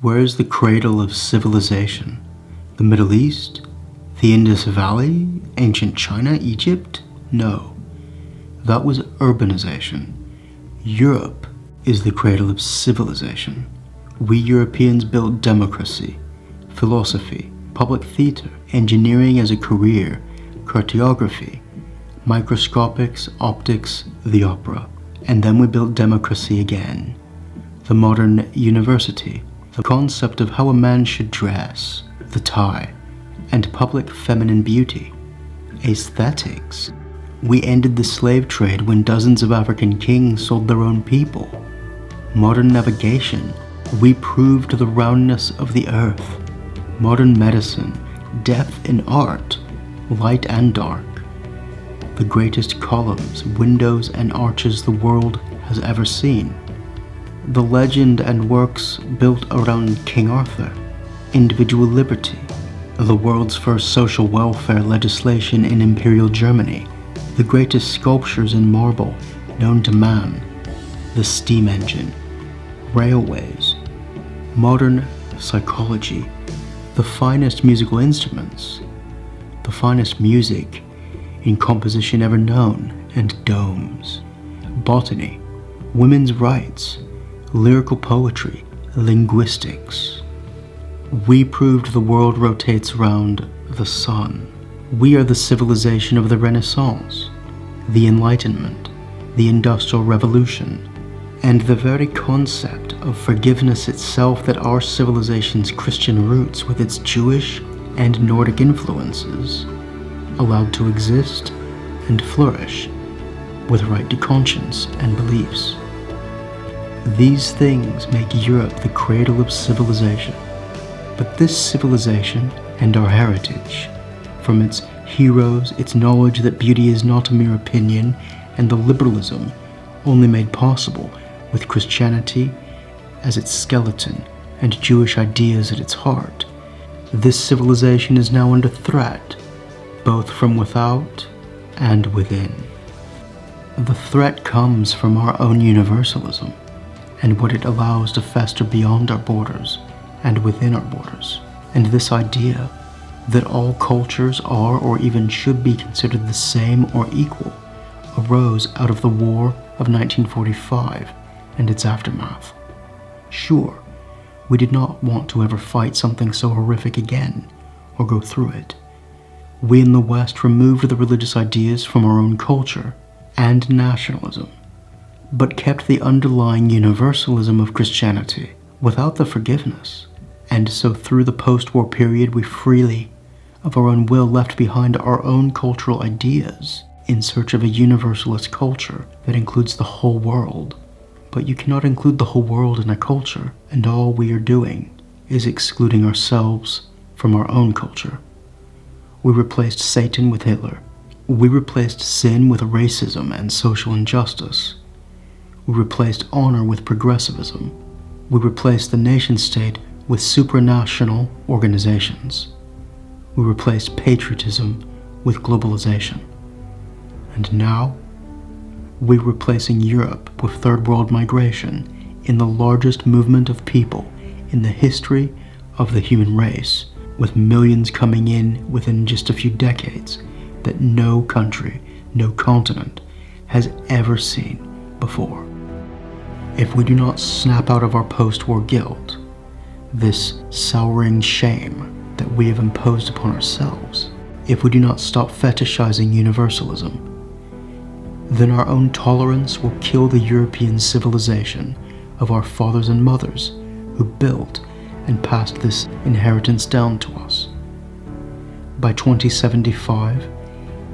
Where is the cradle of civilization? The Middle East? The Indus Valley? Ancient China? Egypt? No. That was urbanization. Europe is the cradle of civilization. We Europeans built democracy, philosophy, public theatre, engineering as a career, cartography, microscopics, optics, the opera. And then we built democracy again. The modern university, the concept of how a man should dress, the tie, and public feminine beauty, aesthetics. We ended the slave trade when dozens of African kings sold their own people. Modern navigation, we proved the roundness of the earth. Modern medicine, depth in art, light and dark. The greatest columns, windows, and arches the world has ever seen. The legend and works built around King Arthur, individual liberty, the world's first social welfare legislation in Imperial Germany, the greatest sculptures in marble known to man, the steam engine, railways, modern psychology, the finest musical instruments, the finest music in composition ever known, and domes, botany, women's rights, lyrical poetry, linguistics. We proved the world rotates around the sun. We are the civilization of the Renaissance, the Enlightenment, the Industrial Revolution, and the very concept of forgiveness itself that our civilization's Christian roots with its Jewish and Nordic influences allowed to exist and flourish with right to conscience and beliefs. These things make Europe the cradle of civilization. But this civilization and our heritage, from its heroes, its knowledge that beauty is not a mere opinion, and the liberalism only made possible with Christianity as its skeleton and Jewish ideas at its heart, this civilization is now under threat, both from without and within. The threat comes from our own universalism and what it allows to fester beyond our borders and within our borders, and this idea that all cultures are or even should be considered the same or equal arose out of the War of 1945 and its aftermath. Sure, we did not want to ever fight something so horrific again or go through it. We in the West removed the religious ideas from our own culture and nationalism, but kept the underlying universalism of Christianity without the forgiveness. And so through the post-war period, we freely, of our own will, left behind our own cultural ideas in search of a universalist culture that includes the whole world. But you cannot include the whole world in a culture, and all we are doing is excluding ourselves from our own culture. We replaced Satan with Hitler. We replaced sin with racism and social injustice. We replaced honor with progressivism. We replaced the nation-state with supranational organizations. We replaced patriotism with globalization. And now, we're replacing Europe with third world migration in the largest movement of people in the history of the human race, with millions coming in within just a few decades that no country, no continent has ever seen before. If we do not snap out of our post-war guilt, this souring shame that we have imposed upon ourselves, if we do not stop fetishizing universalism, then our own tolerance will kill the European civilization of our fathers and mothers who built and passed this inheritance down to us. By 2075,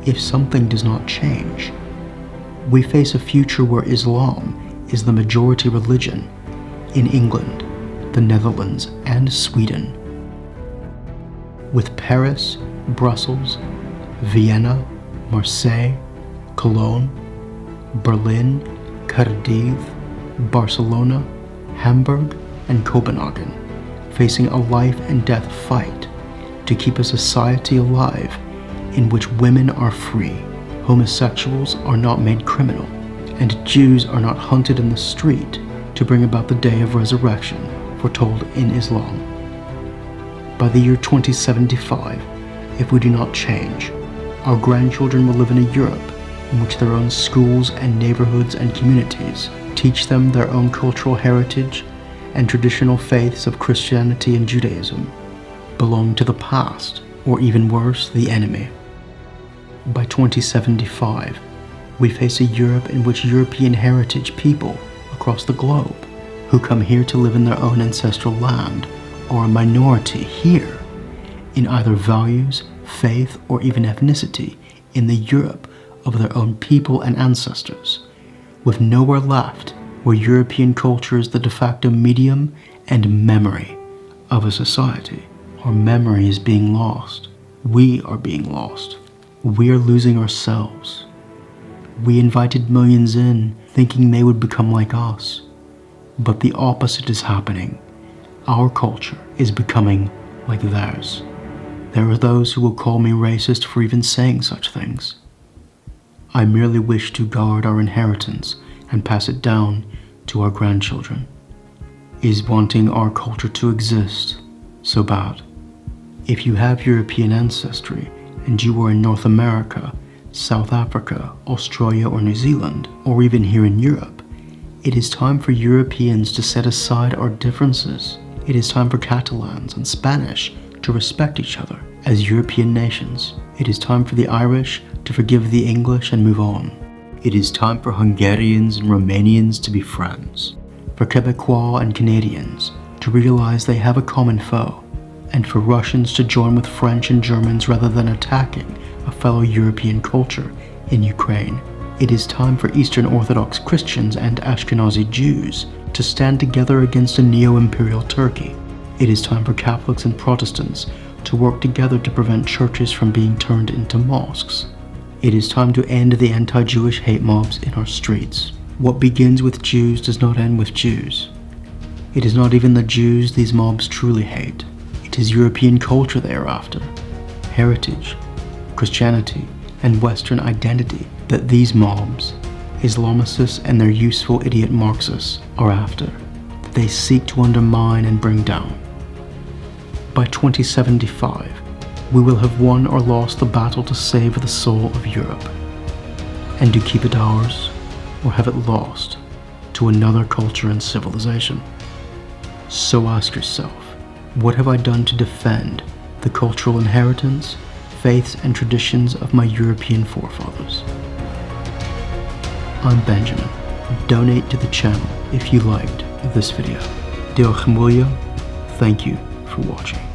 if something does not change, we face a future where Islam is the majority religion in England, the Netherlands, and Sweden, with Paris, Brussels, Vienna, Marseille, Cologne, Berlin, Cardiff, Barcelona, Hamburg, and Copenhagen facing a life and death fight to keep a society alive in which women are free, homosexuals are not made criminal, and Jews are not hunted in the street to bring about the day of resurrection foretold in Islam. By the year 2075, if we do not change, our grandchildren will live in a Europe in which their own schools and neighborhoods and communities teach them their own cultural heritage and traditional faiths of Christianity and Judaism belong to the past, or even worse, the enemy. By 2075, we face a Europe in which European heritage people across the globe who come here to live in their own ancestral land are a minority here in either values, faith, or even ethnicity in the Europe of their own people and ancestors, with nowhere left where European culture is the de facto medium and memory of a society. Our memory is being lost. We are being lost. We are losing ourselves. We invited millions in, thinking they would become like us. But the opposite is happening. Our culture is becoming like theirs. There are those who will call me racist for even saying such things. I merely wish to guard our inheritance and pass it down to our grandchildren. Is wanting our culture to exist so bad? If you have European ancestry and you are in North America, South Africa, Australia or New Zealand, or even here in Europe, it is time for Europeans to set aside our differences. It is time for Catalans and Spanish to respect each other as European nations. It is time for the Irish to forgive the English and move on. It is time for Hungarians and Romanians to be friends, for Quebecois and Canadians to realize they have a common foe, and for Russians to join with French and Germans rather than attacking a fellow European culture in Ukraine. It is time for Eastern Orthodox Christians and Ashkenazi Jews to stand together against a neo-imperial Turkey. It is time for Catholics and Protestants to work together to prevent churches from being turned into mosques. It is time to end the anti-Jewish hate mobs in our streets. What begins with Jews does not end with Jews. It is not even the Jews these mobs truly hate. It is European culture they are after, heritage, Christianity, and Western identity that these mobs, Islamicists and their useful idiot Marxists, are after, that they seek to undermine and bring down. By 2075, we will have won or lost the battle to save the soul of Europe, and to keep it ours, or have it lost to another culture and civilization. So ask yourself, what have I done to defend the cultural inheritance, faiths, and traditions of my European forefathers? I'm Benjamin. Donate to the channel if you liked this video. Diolch yn fawr. Thank you for watching.